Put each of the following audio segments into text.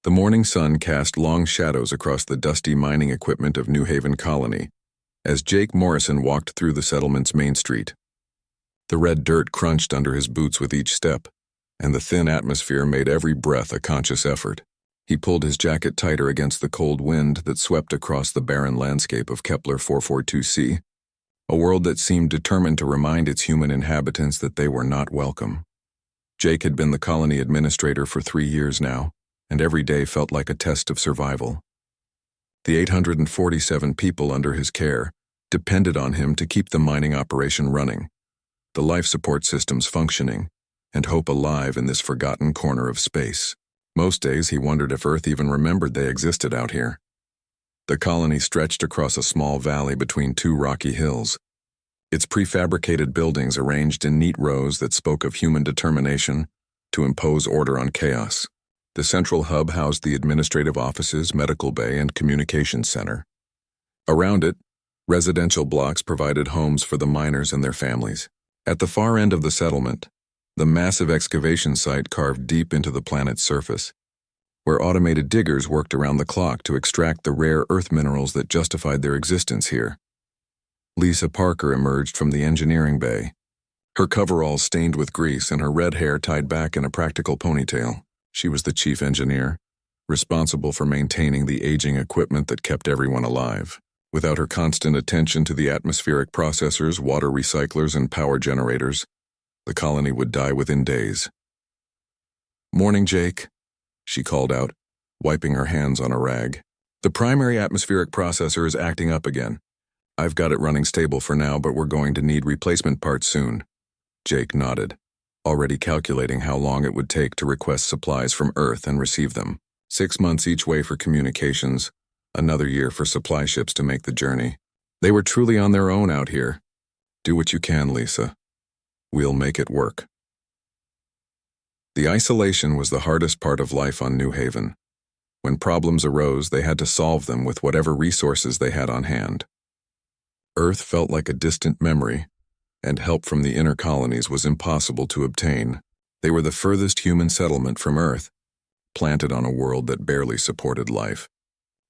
The morning sun cast long shadows across the dusty mining equipment of New Haven Colony as Jake Morrison walked through the settlement's main street. The red dirt crunched under his boots with each step, and the thin atmosphere made every breath a conscious effort. He pulled his jacket tighter against the cold wind that swept across the barren landscape of Kepler 442c, a world that seemed determined to remind its human inhabitants that they were not welcome. Jake had been the colony administrator for 3 years now, and every day felt like a test of survival. The 847 people under his care depended on him to keep the mining operation running, the life support systems functioning, and hope alive in this forgotten corner of space. Most days he wondered if Earth even remembered they existed out here. The colony stretched across a small valley between two rocky hills, its prefabricated buildings arranged in neat rows that spoke of human determination to impose order on chaos. The central hub housed the administrative offices, medical bay, and communications center. Around it, residential blocks provided homes for the miners and their families. At the far end of the settlement, the massive excavation site carved deep into the planet's surface, where automated diggers worked around the clock to extract the rare earth minerals that justified their existence here. Lisa Parker emerged from the engineering bay, her coveralls stained with grease and her red hair tied back in a practical ponytail. She was the chief engineer, responsible for maintaining the aging equipment that kept everyone alive. Without her constant attention to the atmospheric processors, water recyclers, and power generators, the colony would die within days. "Morning, Jake," she called out, wiping her hands on a rag. "The primary atmospheric processor is acting up again. I've got it running stable for now, but we're going to need replacement parts soon." Jake nodded, already calculating how long it would take to request supplies from Earth and receive them. 6 months each way for communications, another year for supply ships to make the journey. They were truly on their own out here. "Do what you can, Lisa. We'll make it work." The isolation was the hardest part of life on New Haven. When problems arose, they had to solve them with whatever resources they had on hand. Earth felt like a distant memory, and help from the inner colonies was impossible to obtain. They were the furthest human settlement from Earth, planted on a world that barely supported life,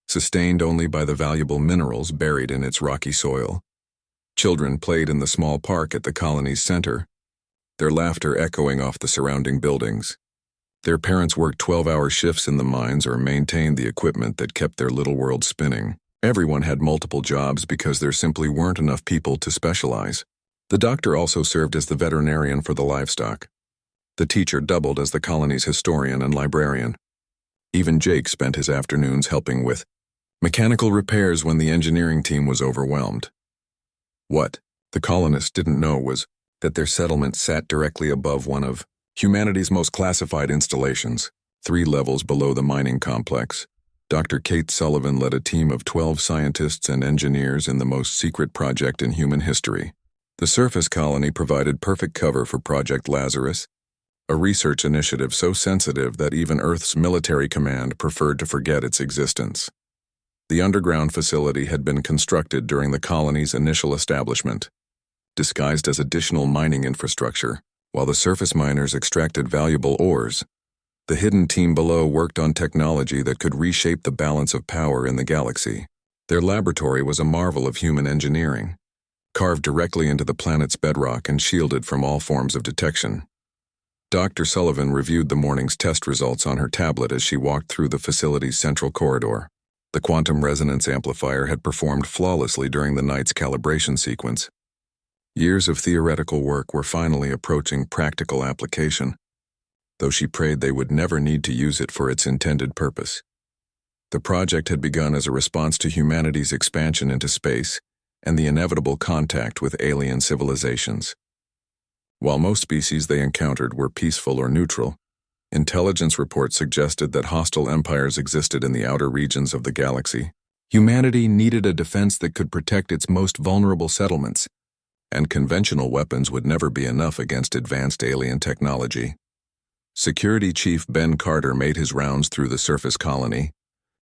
sustained only by the valuable minerals buried in its rocky soil. Children played in the small park at the colony's center, their laughter echoing off the surrounding buildings. Their parents worked 12-hour shifts in the mines or maintained the equipment that kept their little world spinning. Everyone had multiple jobs because there simply weren't enough people to specialize. The doctor also served as the veterinarian for the livestock. The teacher doubled as the colony's historian and librarian. Even Jake spent his afternoons helping with mechanical repairs when the engineering team was overwhelmed. What the colonists didn't know was that their settlement sat directly above one of humanity's most classified installations. 3 levels below the mining complex, Dr. Kate Sullivan led a team of 12 scientists and engineers in the most secret project in human history. The surface colony provided perfect cover for Project Lazarus, a research initiative so sensitive that even Earth's military command preferred to forget its existence. The underground facility had been constructed during the colony's initial establishment, disguised as additional mining infrastructure, while the surface miners extracted valuable ores. The hidden team below worked on technology that could reshape the balance of power in the galaxy. Their laboratory was a marvel of human engineering, carved directly into the planet's bedrock and shielded from all forms of detection. Dr. Sullivan reviewed the morning's test results on her tablet as she walked through the facility's central corridor. The quantum resonance amplifier had performed flawlessly during the night's calibration sequence. Years of theoretical work were finally approaching practical application, though she prayed they would never need to use it for its intended purpose. The project had begun as a response to humanity's expansion into space and the inevitable contact with alien civilizations. While most species they encountered were peaceful or neutral, intelligence reports suggested that hostile empires existed in the outer regions of the galaxy. Humanity needed a defense that could protect its most vulnerable settlements, and conventional weapons would never be enough against advanced alien technology. Security Chief Ben Carter made his rounds through the surface colony,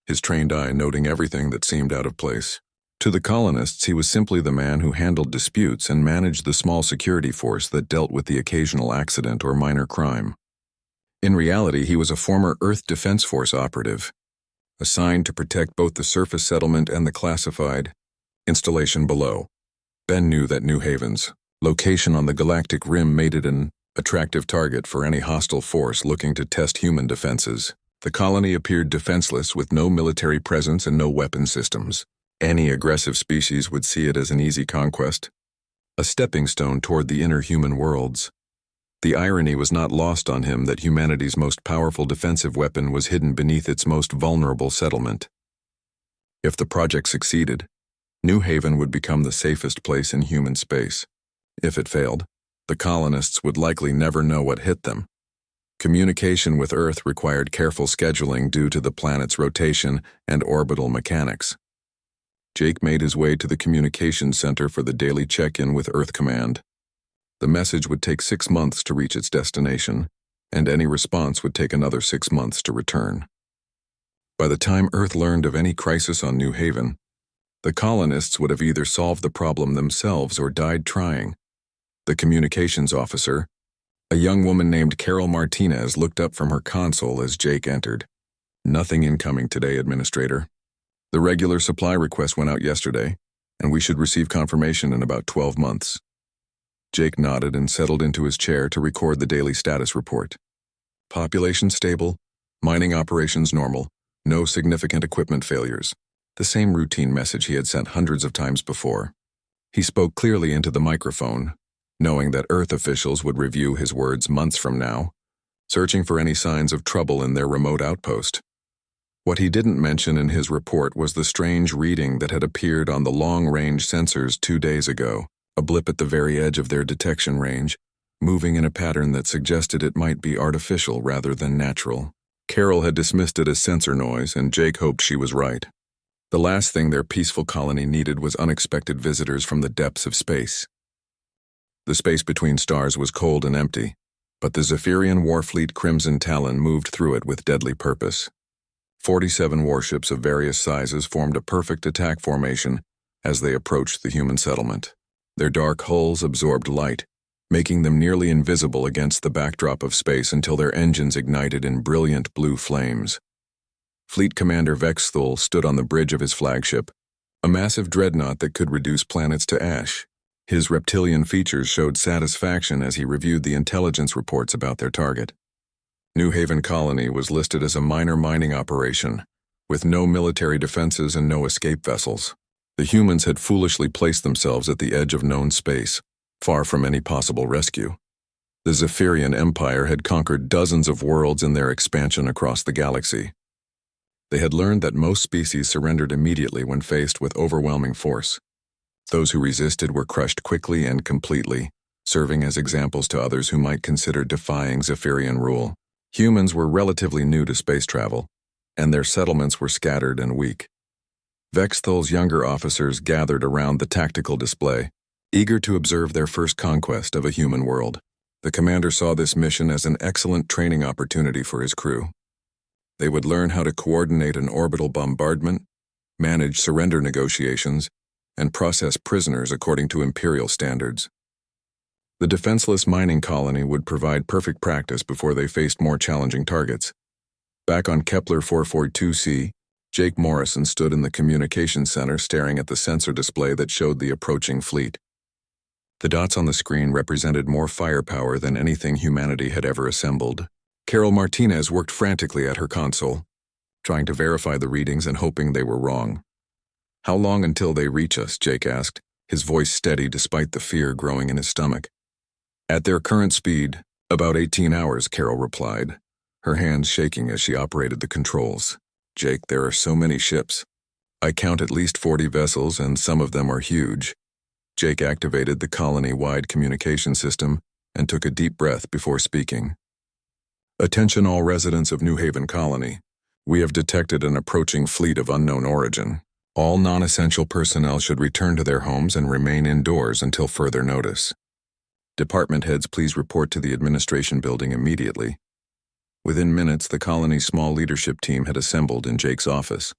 his trained eye noting everything that seemed out of place. To the colonists, he was simply the man who handled disputes and managed the small security force that dealt with the occasional accident or minor crime. In reality, he was a former Earth Defense Force operative, assigned to protect both the surface settlement and the classified installation below. Ben knew that New Haven's location on the galactic rim made it an attractive target for any hostile force looking to test human defenses. The colony appeared defenseless with no military presence and no weapon systems. Any aggressive species would see it as an easy conquest, a stepping stone toward the inner human worlds. The irony was not lost on him that humanity's most powerful defensive weapon was hidden beneath its most vulnerable settlement. If the project succeeded, New Haven would become the safest place in human space. If it failed, the colonists would likely never know what hit them. Communication with Earth required careful scheduling due to the planet's rotation and orbital mechanics. Jake made his way to the communications center for the daily check-in with Earth Command. The message would take 6 months to reach its destination, and any response would take another 6 months to return. By the time Earth learned of any crisis on New Haven, the colonists would have either solved the problem themselves or died trying. The communications officer, a young woman named Carol Martinez, looked up from her console as Jake entered. "Nothing incoming today, Administrator. The regular supply request went out yesterday, and we should receive confirmation in about 12 months. Jake nodded and settled into his chair to record the daily status report. Population stable, mining operations normal, no significant equipment failures. The same routine message he had sent hundreds of times before. He spoke clearly into the microphone, knowing that Earth officials would review his words months from now, searching for any signs of trouble in their remote outpost. What he didn't mention in his report was the strange reading that had appeared on the long-range sensors 2 days ago, a blip at the very edge of their detection range, moving in a pattern that suggested it might be artificial rather than natural. Carol had dismissed it as sensor noise, and Jake hoped she was right. The last thing their peaceful colony needed was unexpected visitors from the depths of space. The space between stars was cold and empty, but the Zephyrian Warfleet Crimson Talon moved through it with deadly purpose. 47 warships of various sizes formed a perfect attack formation as they approached the human settlement. Their dark hulls absorbed light, making them nearly invisible against the backdrop of space until their engines ignited in brilliant blue flames. Fleet Commander Vexthul stood on the bridge of his flagship, a massive dreadnought that could reduce planets to ash. His reptilian features showed satisfaction as he reviewed the intelligence reports about their target. New Haven Colony was listed as a minor mining operation, with no military defenses and no escape vessels. The humans had foolishly placed themselves at the edge of known space, far from any possible rescue. The Zephyrian Empire had conquered dozens of worlds in their expansion across the galaxy. They had learned that most species surrendered immediately when faced with overwhelming force. Those who resisted were crushed quickly and completely, serving as examples to others who might consider defying Zephyrian rule. Humans were relatively new to space travel, and their settlements were scattered and weak. Vexthul's younger officers gathered around the tactical display, eager to observe their first conquest of a human world. The commander saw this mission as an excellent training opportunity for his crew. They would learn how to coordinate an orbital bombardment, manage surrender negotiations, and process prisoners according to Imperial standards. The defenseless mining colony would provide perfect practice before they faced more challenging targets. Back on Kepler 442c, Jake Morrison stood in the communications center staring at the sensor display that showed the approaching fleet. The dots on the screen represented more firepower than anything humanity had ever assembled. Carol Martinez worked frantically at her console, trying to verify the readings and hoping they were wrong. "How long until they reach us?" Jake asked, his voice steady despite the fear growing in his stomach. "At their current speed, about 18 hours, Carol replied, her hands shaking as she operated the controls. "Jake, there are so many ships. I count at least 40 vessels, and some of them are huge." Jake activated the colony-wide communication system and took a deep breath before speaking. "Attention all residents of New Haven Colony. We have detected an approaching fleet of unknown origin. All non-essential personnel should return to their homes and remain indoors until further notice. Department heads, please report to the administration building immediately." Within minutes, the colony's small leadership team had assembled in Jake's office.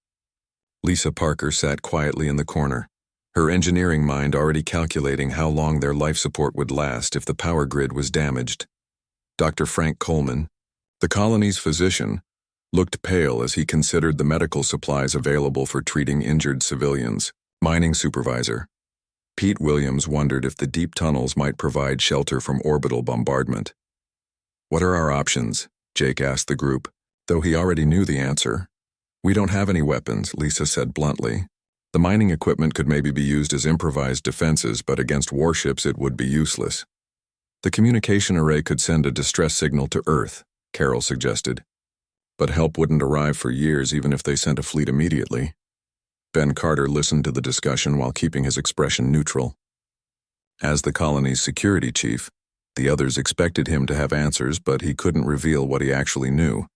Lisa Parker sat quietly in the corner, her engineering mind already calculating how long their life support would last if the power grid was damaged. Dr. Frank Coleman, The colony's physician looked pale as he considered the medical supplies available for treating injured civilians. Mining supervisor Pete Williams wondered if the deep tunnels might provide shelter from orbital bombardment. "What are our options?" Jake asked the group, though he already knew the answer. "We don't have any weapons," Lisa said bluntly. "The mining equipment could maybe be used as improvised defenses, but against warships it would be useless." "The communication array could send a distress signal to Earth," Carol suggested. "But help wouldn't arrive for years even if they sent a fleet immediately." Ben Carter listened to the discussion while keeping his expression neutral. As the colony's security chief, the others expected him to have answers, but he couldn't reveal what he actually knew.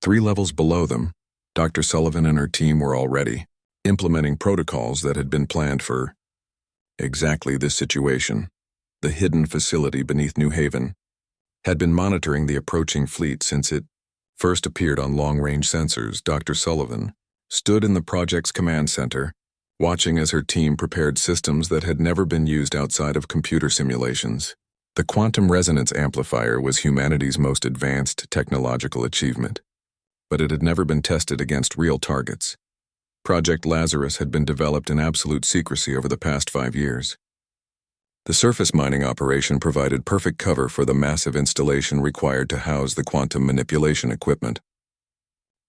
3 levels below them, Dr. Sullivan and her team were already implementing protocols that had been planned for exactly this situation. The hidden facility beneath New Haven had been monitoring the approaching fleet since it first appeared on long-range sensors. Dr. Sullivan stood in the project's command center, watching as her team prepared systems that had never been used outside of computer simulations. The quantum resonance amplifier was humanity's most advanced technological achievement, but it had never been tested against real targets. Project Lazarus had been developed in absolute secrecy over the past 5 years. The surface mining operation provided perfect cover for the massive installation required to house the quantum manipulation equipment.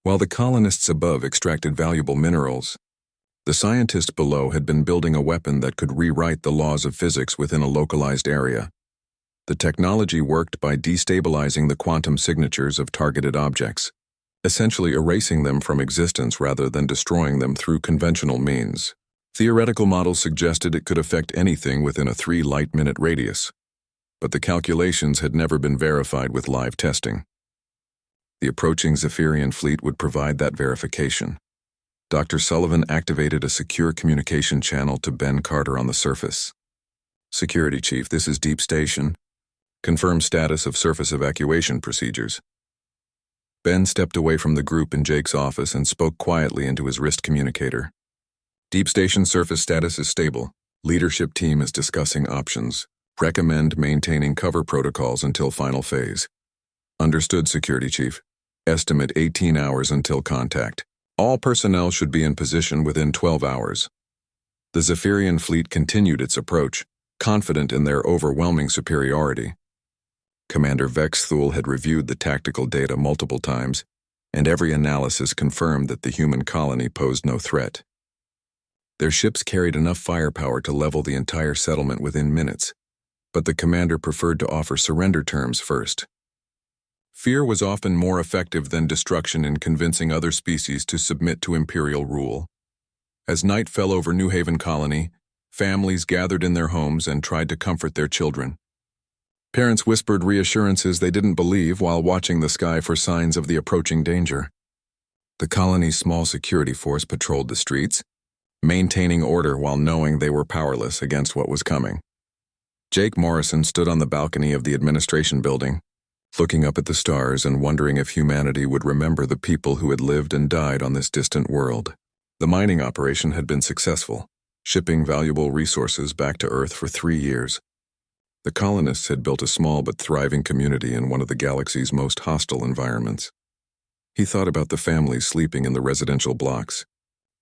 While the colonists above extracted valuable minerals, the scientists below had been building a weapon that could rewrite the laws of physics within a localized area. The technology worked by destabilizing the quantum signatures of targeted objects, essentially erasing them from existence rather than destroying them through conventional means. Theoretical models suggested it could affect anything within a 3 light-minute radius, but the calculations had never been verified with live testing. The approaching Zephyrian fleet would provide that verification. Dr. Sullivan activated a secure communication channel to Ben Carter on the surface. "Security Chief, this is Deep Station. Confirm status of surface evacuation procedures." Ben stepped away from the group in Jake's office and spoke quietly into his wrist communicator. "Deep Station surface status is stable. Leadership team is discussing options. Recommend maintaining cover protocols until final phase." "Understood, Security Chief. Estimate 18 hours until contact. All personnel should be in position within 12 hours. The Zephyrian fleet continued its approach, confident in their overwhelming superiority. Commander Vexthul had reviewed the tactical data multiple times, and every analysis confirmed that the human colony posed no threat. Their ships carried enough firepower to level the entire settlement within minutes, but the commander preferred to offer surrender terms first. Fear was often more effective than destruction in convincing other species to submit to imperial rule. As night fell over New Haven colony, families gathered in their homes and tried to comfort their children. Parents whispered reassurances they didn't believe while watching the sky for signs of the approaching danger. The colony's small security force patrolled the streets, maintaining order while knowing they were powerless against what was coming. Jake Morrison stood on the balcony of the administration building, looking up at the stars and wondering if humanity would remember the people who had lived and died on this distant world. The mining operation had been successful, shipping valuable resources back to Earth for 3 years. The colonists had built a small but thriving community in one of the galaxy's most hostile environments. He thought about the families sleeping in the residential blocks,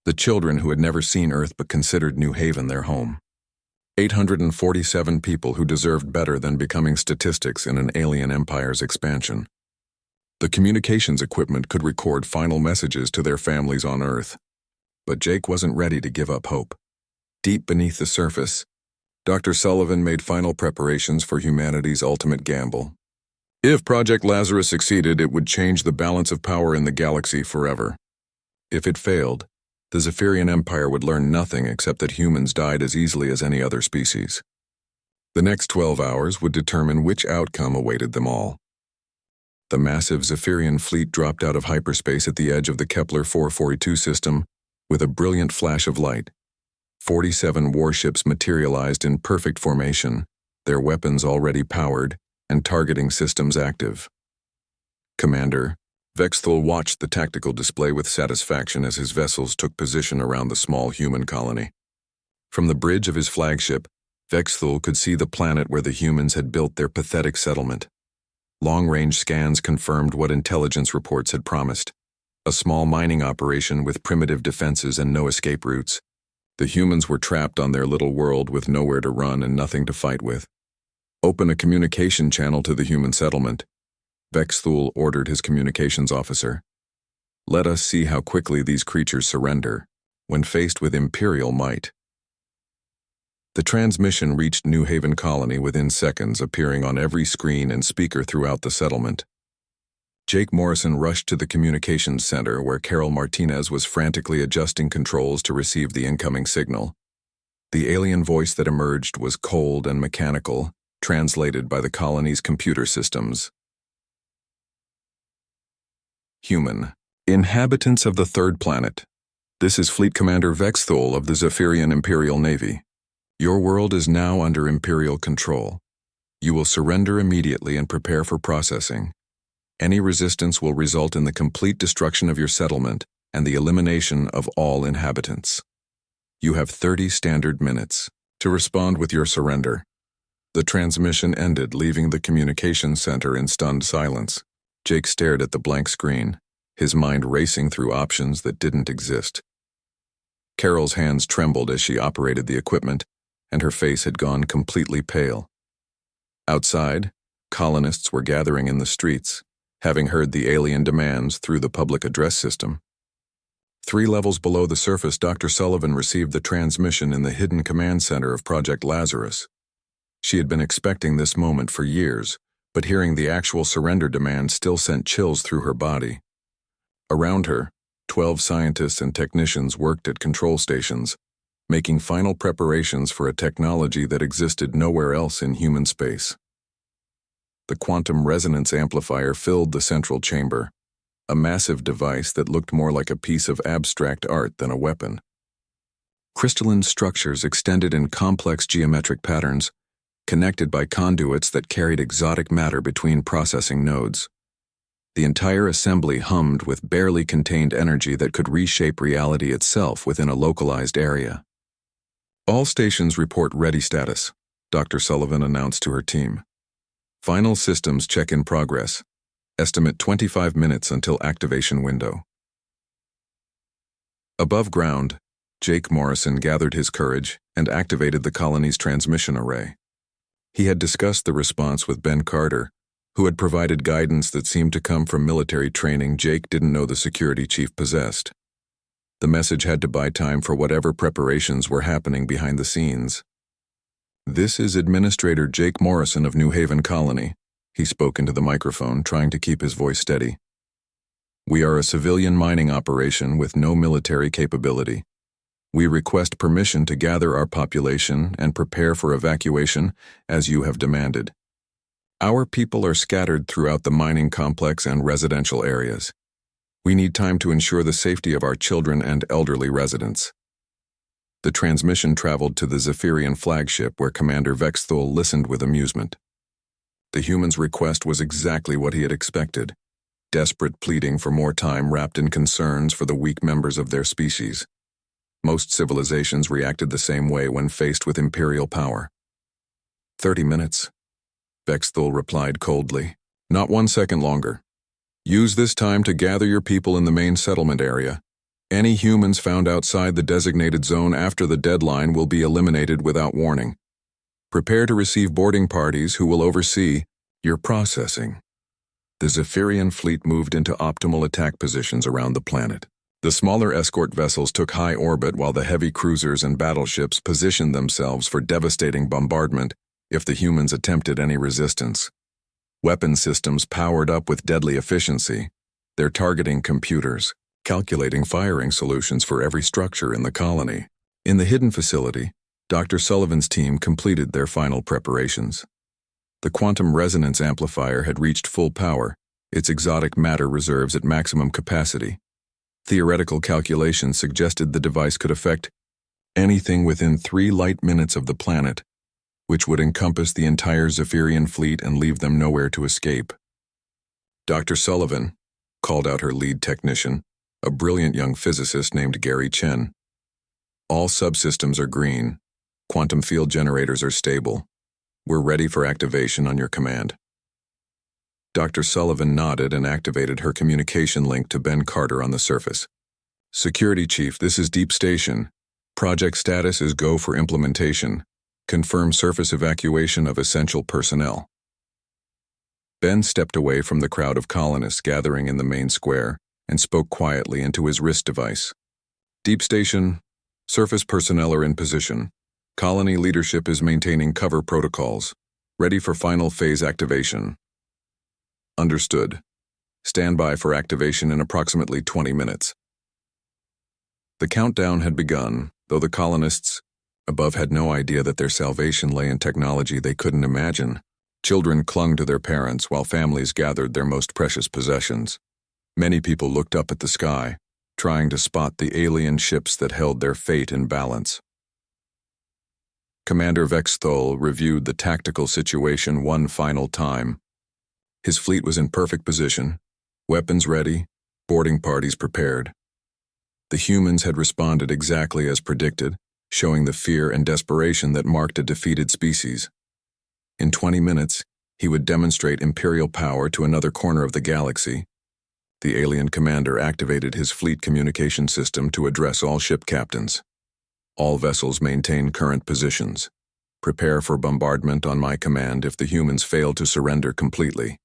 the children who had never seen Earth but considered New Haven their home. 847 people who deserved better than becoming statistics in an alien empire's expansion. The communications equipment could record final messages to their families on Earth, but Jake wasn't ready to give up hope. Deep beneath the surface, Dr. Sullivan made final preparations for humanity's ultimate gamble. If Project Lazarus succeeded, it would change the balance of power in the galaxy forever. If it failed, the Zephyrian Empire would learn nothing except that humans died as easily as any other species. The next 12 hours would determine which outcome awaited them all. The massive Zephyrian fleet dropped out of hyperspace at the edge of the Kepler 442 system with a brilliant flash of light. 47 warships materialized in perfect formation, their weapons already powered and targeting systems active. Commander Vexthul watched the tactical display with satisfaction as his vessels took position around the small human colony. From the bridge of his flagship, Vexthul could see the planet where the humans had built their pathetic settlement. Long-range scans confirmed what intelligence reports had promised: a small mining operation with primitive defenses and no escape routes. The humans were trapped on their little world with nowhere to run and nothing to fight with. "Open a communication channel to the human settlement," Vexthul ordered his communications officer. "Let us see how quickly these creatures surrender when faced with Imperial might." The transmission reached New Haven Colony within seconds, appearing on every screen and speaker throughout the settlement. Jake Morrison rushed to the communications center where Carol Martinez was frantically adjusting controls to receive the incoming signal. The alien voice that emerged was cold and mechanical, translated by the colony's computer systems. Human. Inhabitants of the third planet. This is Fleet Commander Vexthul of the Zephyrian Imperial Navy. Your world is now under Imperial control. You will surrender immediately and prepare for processing. Any resistance will result in the complete destruction of your settlement and the elimination of all inhabitants. You have 30 standard minutes to respond with your surrender. The transmission ended, leaving the communications center in stunned silence. Jake stared at the blank screen, his mind racing through options that didn't exist. Carol's hands trembled as she operated the equipment, and her face had gone completely pale. Outside, colonists were gathering in the streets, having heard the alien demands through the public address system. 3 levels below the surface, Dr. Sullivan received the transmission in the hidden command center of Project Lazarus. She had been expecting this moment for years, but hearing the actual surrender demand still sent chills through her body. Around her, 12 scientists and technicians worked at control stations, making final preparations for a technology that existed nowhere else in human space. The quantum resonance amplifier filled the central chamber, a massive device that looked more like a piece of abstract art than a weapon. Crystalline structures extended in complex geometric patterns, connected by conduits that carried exotic matter between processing nodes. The entire assembly hummed with barely contained energy that could reshape reality itself within a localized area. "All stations report ready status," Dr. Sullivan announced to her team. "Final systems check in progress. Estimate 25 minutes until activation window." Above ground, Jake Morrison gathered his courage and activated the colony's transmission array. He had discussed the response with Ben Carter, who had provided guidance that seemed to come from military training Jake didn't know the security chief possessed. The message had to buy time for whatever preparations were happening behind the scenes. "This is Administrator Jake Morrison of New Haven Colony," he spoke into the microphone, trying to keep his voice steady. "We are a civilian mining operation with no military capability. We request permission to gather our population and prepare for evacuation as you have demanded. Our people are scattered throughout the mining complex and residential areas. We need time to ensure the safety of our children and elderly residents." The transmission traveled to the Zephyrian flagship where Commander Vexthul listened with amusement. The human's request was exactly what he had expected: desperate pleading for more time wrapped in concerns for the weak members of their species. Most civilizations reacted the same way when faced with imperial power. 30 minutes, Vexthul replied coldly. "Not 1 second longer. Use this time to gather your people in the main settlement area. Any humans found outside the designated zone after the deadline will be eliminated without warning. Prepare to receive boarding parties who will oversee your processing." The Zephyrian fleet moved into optimal attack positions around the planet. The smaller escort vessels took high orbit while the heavy cruisers and battleships positioned themselves for devastating bombardment if the humans attempted any resistance. Weapon systems powered up with deadly efficiency, their targeting computers, calculating firing solutions for every structure in the colony. In the hidden facility, Dr. Sullivan's team completed their final preparations. The quantum resonance amplifier had reached full power, its exotic matter reserves at maximum capacity. Theoretical calculations suggested the device could affect anything within 3 light minutes of the planet, which would encompass the entire Zephyrian fleet and leave them nowhere to escape. "Dr. Sullivan," called out her lead technician, a brilliant young physicist named Gary Chen. "All subsystems are green. Quantum field generators are stable. We're ready for activation on your command." Dr. Sullivan nodded and activated her communication link to Ben Carter on the surface. Security Chief, this is Deep Station. Project status is go for implementation. Confirm surface evacuation of essential personnel. Ben stepped away from the crowd of colonists gathering in the main square and spoke quietly into his wrist device. Deep Station, surface personnel are in position. Colony leadership is maintaining cover protocols. Ready for final phase activation. Understood. Stand by for activation in approximately 20 minutes. The countdown had begun, though the colonists above had no idea that their salvation lay in technology they couldn't imagine. Children clung to their parents while families gathered their most precious possessions. Many people looked up at the sky, trying to spot the alien ships that held their fate in balance. Commander Vexthol reviewed the tactical situation one final time. His fleet was in perfect position, weapons ready, boarding parties prepared. The humans had responded exactly as predicted, showing the fear and desperation that marked a defeated species. In 20 minutes, he would demonstrate Imperial power to another corner of the galaxy. The alien commander activated his fleet communication system to address all ship captains. All vessels maintain current positions. Prepare for bombardment on my command if the humans fail to surrender completely.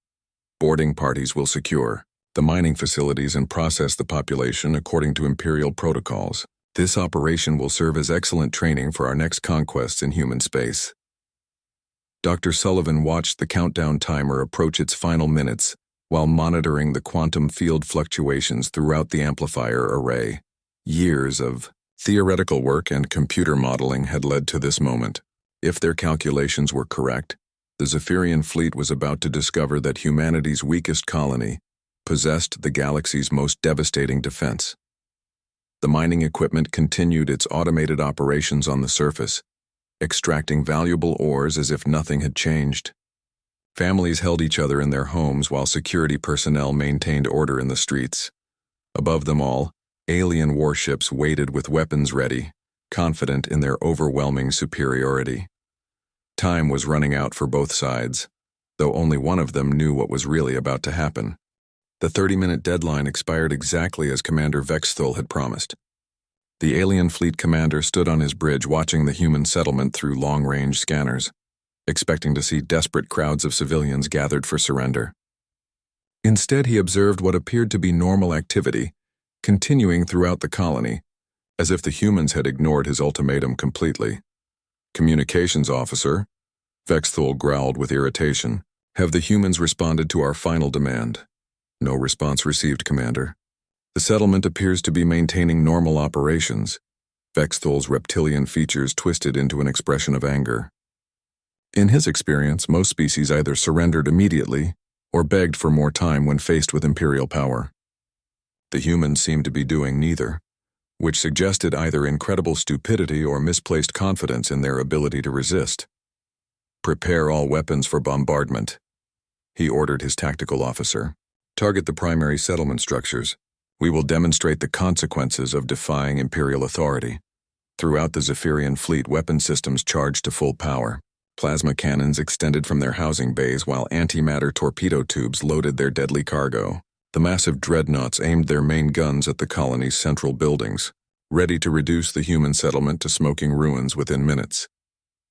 Boarding parties will secure the mining facilities and process the population according to Imperial protocols. This operation will serve as excellent training for our next conquests in human space. Dr. Sullivan watched the countdown timer approach its final minutes while monitoring the quantum field fluctuations throughout the amplifier array. Years of theoretical work and computer modeling had led to this moment. If their calculations were correct, the Zephyrian fleet was about to discover that humanity's weakest colony possessed the galaxy's most devastating defense. The mining equipment continued its automated operations on the surface, extracting valuable ores as if nothing had changed. Families held each other in their homes while security personnel maintained order in the streets. Above them all, alien warships waited with weapons ready, confident in their overwhelming superiority. Time was running out for both sides, though only one of them knew what was really about to happen. The 30-minute deadline expired exactly as Commander Vexthol had promised. The alien fleet commander stood on his bridge watching the human settlement through long-range scanners, expecting to see desperate crowds of civilians gathered for surrender. Instead, he observed what appeared to be normal activity, continuing throughout the colony, as if the humans had ignored his ultimatum completely. Communications officer, Vexthol growled with irritation, have the humans responded to our final demand? No response received, Commander. The settlement appears to be maintaining normal operations. Vexthol's reptilian features twisted into an expression of anger. In his experience, most species either surrendered immediately or begged for more time when faced with Imperial power. The humans seemed to be doing neither, which suggested either incredible stupidity or misplaced confidence in their ability to resist. Prepare all weapons for bombardment, he ordered his tactical officer. Target the primary settlement structures. We will demonstrate the consequences of defying Imperial authority. Throughout the Zephyrian fleet, weapon systems charged to full power. Plasma cannons extended from their housing bays while antimatter torpedo tubes loaded their deadly cargo. The massive dreadnoughts aimed their main guns at the colony's central buildings, ready to reduce the human settlement to smoking ruins within minutes.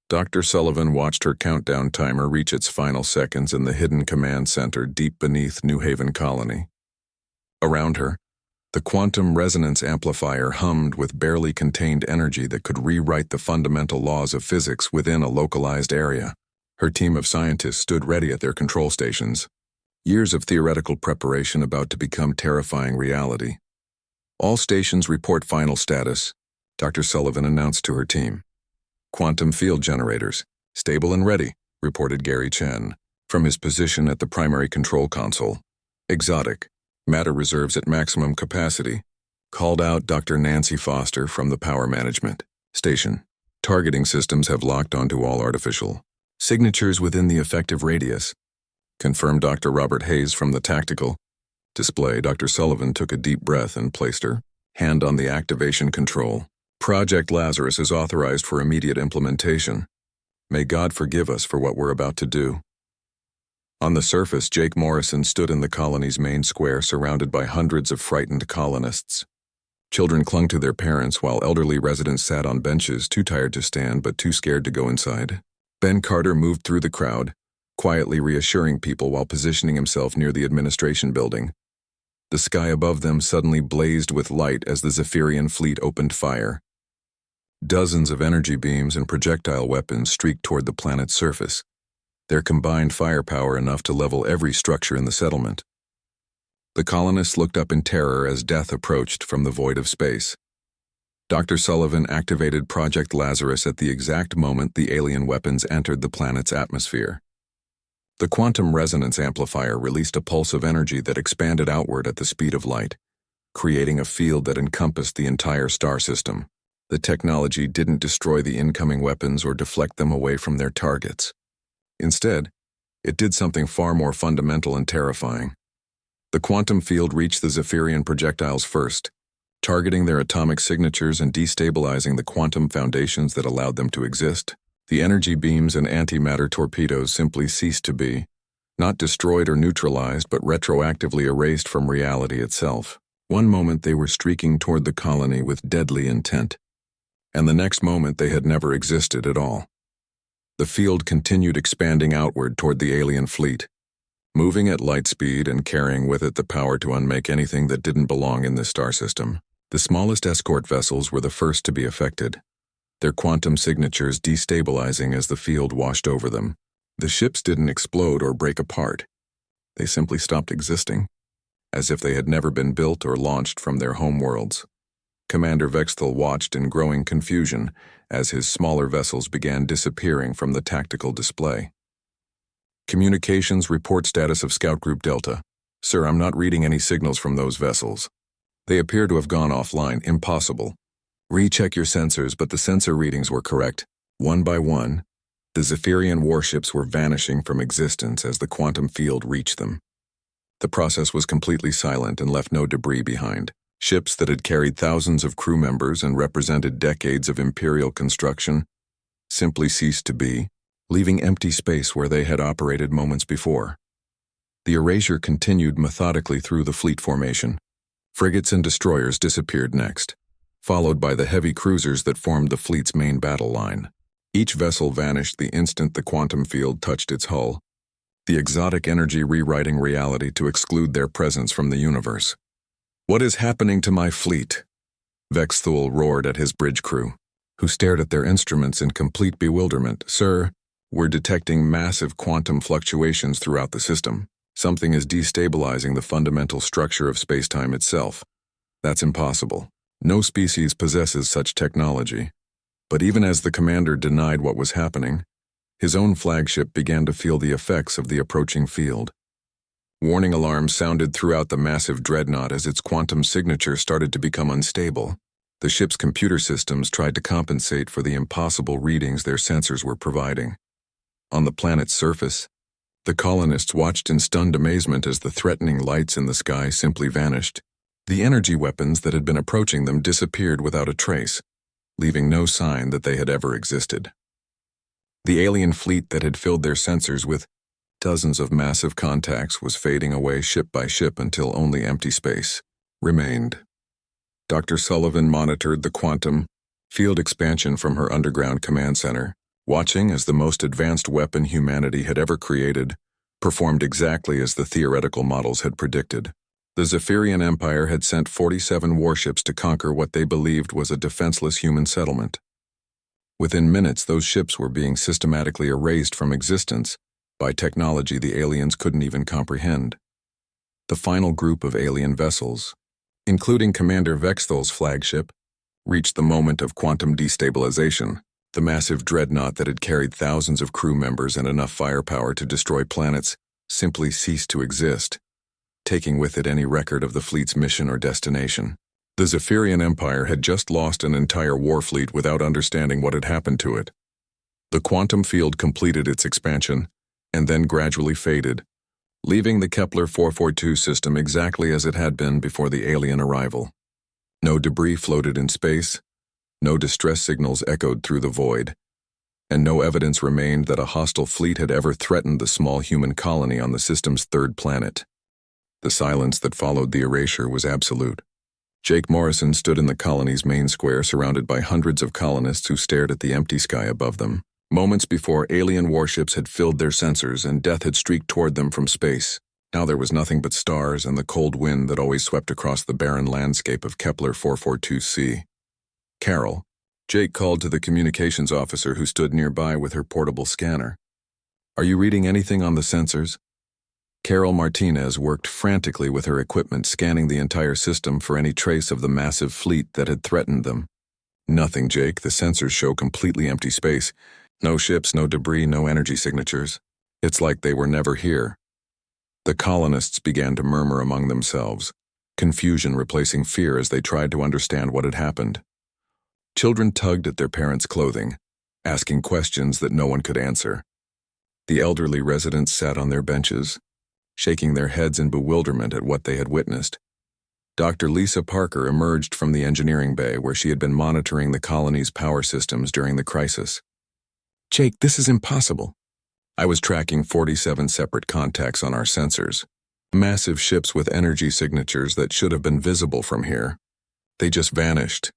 Dr. Sullivan watched her countdown timer reach its final seconds in the hidden command center deep beneath New Haven Colony. Around her, the quantum resonance amplifier hummed with barely contained energy that could rewrite the fundamental laws of physics within a localized area. Her team of scientists stood ready at their control stations, years of theoretical preparation about to become terrifying reality. All stations report final status, Dr. Sullivan announced to her team. Quantum field generators, stable and ready, reported Gary Chen, from his position at the primary control console. Exotic, matter reserves at maximum capacity, called out Dr. Nancy Foster from the power management station. Targeting systems have locked onto all artificial signatures within the effective radius, confirmed Dr. Robert Hayes from the tactical display. Dr. Sullivan took a deep breath and placed her hand on the activation control. Project Lazarus is authorized for immediate implementation. May God forgive us for what we're about to do. On the surface, Jake Morrison stood in the colony's main square surrounded by hundreds of frightened colonists. Children clung to their parents while elderly residents sat on benches, too tired to stand but too scared to go inside. Ben Carter moved through the crowd, quietly reassuring people while positioning himself near the administration building. The sky above them suddenly blazed with light as the Zephyrian fleet opened fire. Dozens of energy beams and projectile weapons streaked toward the planet's surface, their combined firepower enough to level every structure in the settlement. The colonists looked up in terror as death approached from the void of space. Dr. Sullivan activated Project Lazarus at the exact moment the alien weapons entered the planet's atmosphere. The quantum resonance amplifier released a pulse of energy that expanded outward at the speed of light, creating a field that encompassed the entire star system. The technology didn't destroy the incoming weapons or deflect them away from their targets. Instead, it did something far more fundamental and terrifying. The quantum field reached the Zephyrian projectiles first, targeting their atomic signatures and destabilizing the quantum foundations that allowed them to exist. The energy beams and antimatter torpedoes simply ceased to be, not destroyed or neutralized, but retroactively erased from reality itself. One moment they were streaking toward the colony with deadly intent, and the next moment they had never existed at all. The field continued expanding outward toward the alien fleet, moving at light speed and carrying with it the power to unmake anything that didn't belong in this star system. The smallest escort vessels were the first to be affected, their quantum signatures destabilizing as the field washed over them. The ships didn't explode or break apart. They simply stopped existing, as if they had never been built or launched from their homeworlds. Commander Vexthal watched in growing confusion as his smaller vessels began disappearing from the tactical display. Communications report status of Scout Group Delta. Sir, I'm not reading any signals from those vessels. They appear to have gone offline. Impossible. Recheck your sensors, but the sensor readings were correct. One by one, the Zephyrian warships were vanishing from existence as the quantum field reached them. The process was completely silent and left no debris behind. Ships that had carried thousands of crew members and represented decades of Imperial construction simply ceased to be, leaving empty space where they had operated moments before. The erasure continued methodically through the fleet formation. Frigates and destroyers disappeared next, followed by the heavy cruisers that formed the fleet's main battle line. Each vessel vanished the instant the quantum field touched its hull, the exotic energy rewriting reality to exclude their presence from the universe. "What is happening to my fleet?" Vexthal roared at his bridge crew, who stared at their instruments in complete bewilderment. "Sir, we're detecting massive quantum fluctuations throughout the system. Something is destabilizing the fundamental structure of space-time itself. That's impossible. No species possesses such technology." But even as the commander denied what was happening, his own flagship began to feel the effects of the approaching field. Warning alarms sounded throughout the massive dreadnought as its quantum signature started to become unstable. The ship's computer systems tried to compensate for the impossible readings their sensors were providing. On the planet's surface, the colonists watched in stunned amazement as the threatening lights in the sky simply vanished. The energy weapons that had been approaching them disappeared without a trace, leaving no sign that they had ever existed. The alien fleet that had filled their sensors with dozens of massive contacts was fading away ship by ship until only empty space remained. Dr. Sullivan monitored the quantum field expansion from her underground command center, watching as the most advanced weapon humanity had ever created performed exactly as the theoretical models had predicted. The Zephyrian Empire had sent 47 warships to conquer what they believed was a defenseless human settlement. Within minutes, those ships were being systematically erased from existence by technology the aliens couldn't even comprehend. The final group of alien vessels, including Commander Vexthal's flagship, reached the moment of quantum destabilization. The massive dreadnought that had carried thousands of crew members and enough firepower to destroy planets simply ceased to exist, taking with it any record of the fleet's mission or destination. The Zephyrian Empire had just lost an entire war fleet without understanding what had happened to it. The quantum field completed its expansion and then gradually faded, leaving the Kepler 442 system exactly as it had been before the alien arrival. No debris floated in space, no distress signals echoed through the void, and no evidence remained that a hostile fleet had ever threatened the small human colony on the system's third planet. The silence that followed the erasure was absolute. Jake Morrison stood in the colony's main square surrounded by hundreds of colonists who stared at the empty sky above them. Moments before, alien warships had filled their sensors and death had streaked toward them from space. Now there was nothing but stars and the cold wind that always swept across the barren landscape of Kepler 442c. Carol. Jake called to the communications officer who stood nearby with her portable scanner. "Are you reading anything on the sensors?" Carol Martinez worked frantically with her equipment, scanning the entire system for any trace of the massive fleet that had threatened them. "Nothing, Jake. The sensors show completely empty space. No ships, no debris, no energy signatures. It's like they were never here." The colonists began to murmur among themselves, confusion replacing fear as they tried to understand what had happened. Children tugged at their parents' clothing, asking questions that no one could answer. The elderly residents sat on their benches, shaking their heads in bewilderment at what they had witnessed. Dr. Lisa Parker emerged from the engineering bay where she had been monitoring the colony's power systems during the crisis. "Jake, this is impossible. I was tracking 47 separate contacts on our sensors. Massive ships with energy signatures that should have been visible from here. They just vanished."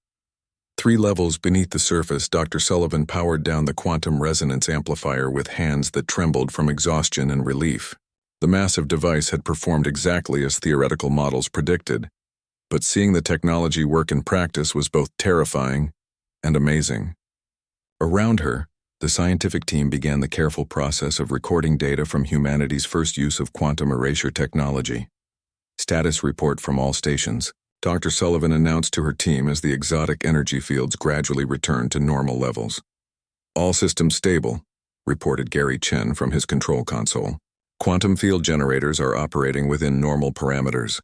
3 levels beneath the surface, Dr. Sullivan powered down the quantum resonance amplifier with hands that trembled from exhaustion and relief. The massive device had performed exactly as theoretical models predicted, but seeing the technology work in practice was both terrifying and amazing. Around her, the scientific team began the careful process of recording data from humanity's first use of quantum erasure technology. Status report from all stations. Dr. Sullivan announced to her team as the exotic energy fields gradually returned to normal levels. "All systems stable," reported Gary Chen from his control console. "Quantum field generators are operating within normal parameters.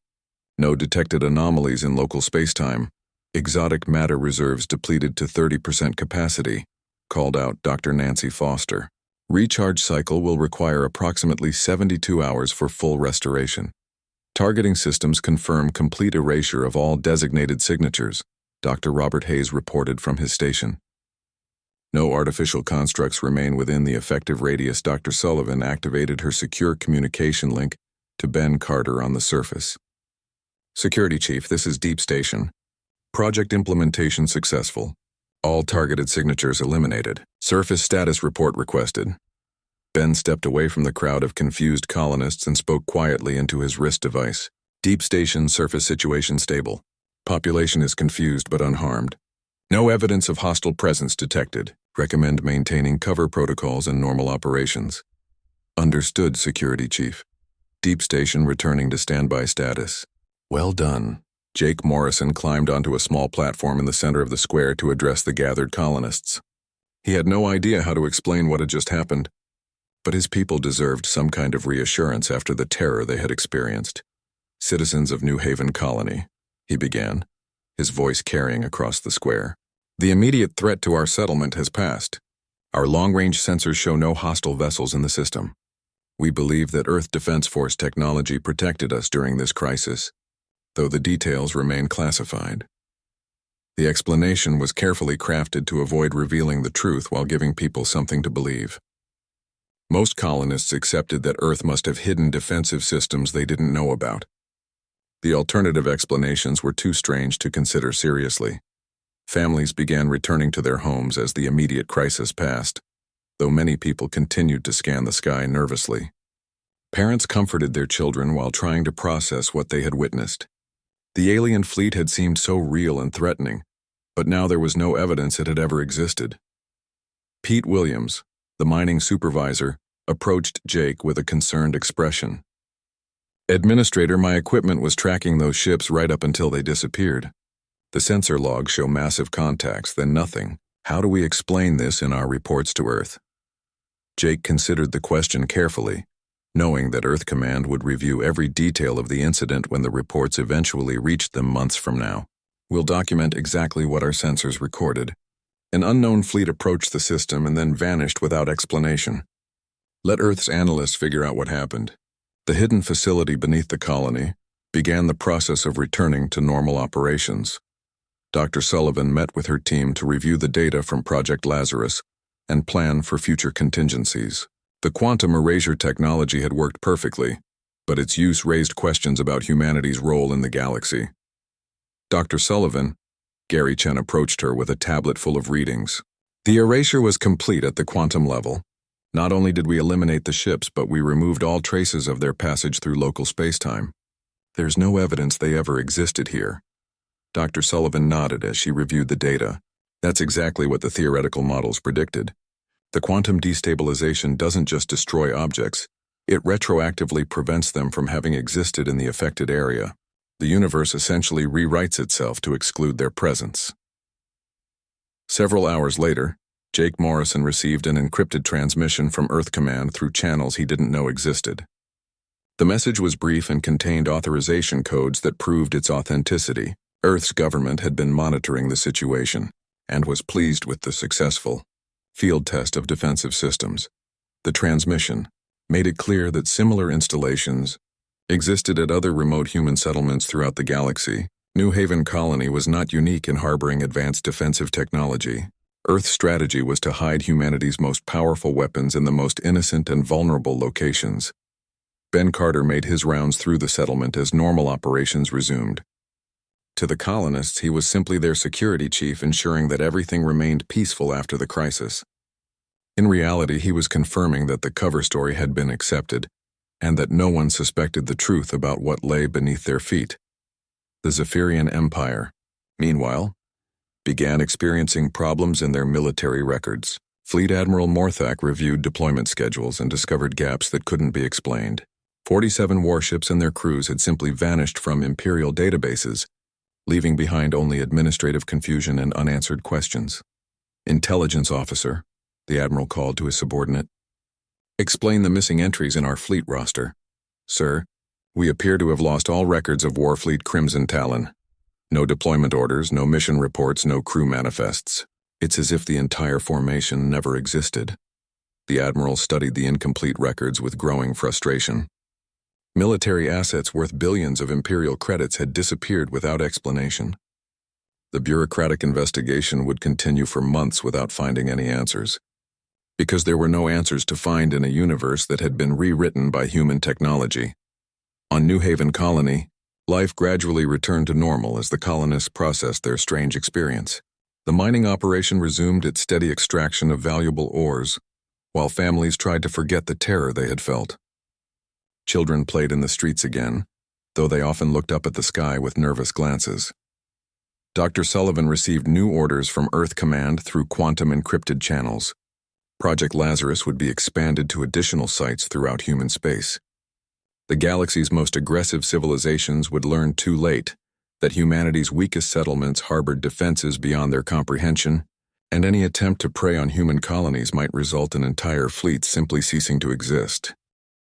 No detected anomalies in local spacetime. Exotic matter reserves depleted to 30% capacity," called out Dr. Nancy Foster. "Recharge cycle will require approximately 72 hours for full restoration. Targeting systems confirm complete erasure of all designated signatures," Dr. Robert Hayes reported from his station. "No artificial constructs remain within the effective radius." Dr. Sullivan activated her secure communication link to Ben Carter on the surface. "Security Chief, this is Deep Station. Project implementation successful. All targeted signatures eliminated. Surface status report requested." Ben stepped away from the crowd of confused colonists and spoke quietly into his wrist device. "Deep Station, surface situation stable. Population is confused but unharmed. No evidence of hostile presence detected. Recommend maintaining cover protocols and normal operations." "Understood, Security Chief." Deep Station returning to standby status. "Well done." Jake Morrison climbed onto a small platform in the center of the square to address the gathered colonists. He had no idea how to explain what had just happened, but his people deserved some kind of reassurance after the terror they had experienced. "Citizens of New Haven Colony," he began, his voice carrying across the square. "The immediate threat to our settlement has passed. Our long-range sensors show no hostile vessels in the system. We believe that Earth Defense Force technology protected us during this crisis, though the details remain classified." The explanation was carefully crafted to avoid revealing the truth while giving people something to believe. Most colonists accepted that Earth must have hidden defensive systems they didn't know about. The alternative explanations were too strange to consider seriously. Families began returning to their homes as the immediate crisis passed, though many people continued to scan the sky nervously. Parents comforted their children while trying to process what they had witnessed. The alien fleet had seemed so real and threatening, but now there was no evidence it had ever existed. Pete Williams, the mining supervisor, approached Jake with a concerned expression. "Administrator, my equipment was tracking those ships right up until they disappeared. The sensor logs show massive contacts, then nothing. How do we explain this in our reports to Earth?" Jake considered the question carefully, knowing that Earth Command would review every detail of the incident when the reports eventually reached them months from now. "We'll document exactly what our sensors recorded. An unknown fleet approached the system and then vanished without explanation. Let Earth's analysts figure out what happened. The hidden facility beneath the colony began the process of returning to normal operations." Dr. Sullivan met with her team to review the data from Project Lazarus and plan for future contingencies. The quantum erasure technology had worked perfectly, but its use raised questions about humanity's role in the galaxy. Dr. Sullivan, Gary Chen approached her with a tablet full of readings. The erasure was complete at the quantum level. Not only did we eliminate the ships, but we removed all traces of their passage through local spacetime. There's no evidence they ever existed here. Dr. Sullivan nodded as she reviewed the data. That's exactly what the theoretical models predicted. The quantum destabilization doesn't just destroy objects, it retroactively prevents them from having existed in the affected area. The universe essentially rewrites itself to exclude their presence. Several hours later, Jake Morrison received an encrypted transmission from Earth Command through channels he didn't know existed. The message was brief and contained authorization codes that proved its authenticity. Earth's government had been monitoring the situation and was pleased with the successful field test of defensive systems. The transmission made it clear that similar installations existed at other remote human settlements throughout the galaxy. New Haven Colony was not unique in harboring advanced defensive technology. Earth's strategy was to hide humanity's most powerful weapons in the most innocent and vulnerable locations. Ben Carter made his rounds through the settlement as normal operations resumed. To the colonists, he was simply their security chief, ensuring that everything remained peaceful after the crisis. In reality, he was confirming that the cover story had been accepted, and that no one suspected the truth about what lay beneath their feet. The Zephyrian Empire, meanwhile, began experiencing problems in their military records. Fleet Admiral Morthak reviewed deployment schedules and discovered gaps that couldn't be explained. 47 warships and their crews had simply vanished from Imperial databases, leaving behind only administrative confusion and unanswered questions. Intelligence officer, the Admiral called to his subordinate. Explain the missing entries in our fleet roster. Sir, we appear to have lost all records of Warfleet Crimson Talon. No deployment orders, no mission reports, no crew manifests. It's as if the entire formation never existed. The Admiral studied the incomplete records with growing frustration. Military assets worth billions of Imperial credits had disappeared without explanation. The bureaucratic investigation would continue for months without finding any answers. Because there were no answers to find in a universe that had been rewritten by human technology. On New Haven Colony, life gradually returned to normal as the colonists processed their strange experience. The mining operation resumed its steady extraction of valuable ores, while families tried to forget the terror they had felt. Children played in the streets again, though they often looked up at the sky with nervous glances. Dr. Sullivan received new orders from Earth Command through quantum encrypted channels. Project Lazarus would be expanded to additional sites throughout human space. The galaxy's most aggressive civilizations would learn too late that humanity's weakest settlements harbored defenses beyond their comprehension, and any attempt to prey on human colonies might result in entire fleets simply ceasing to exist.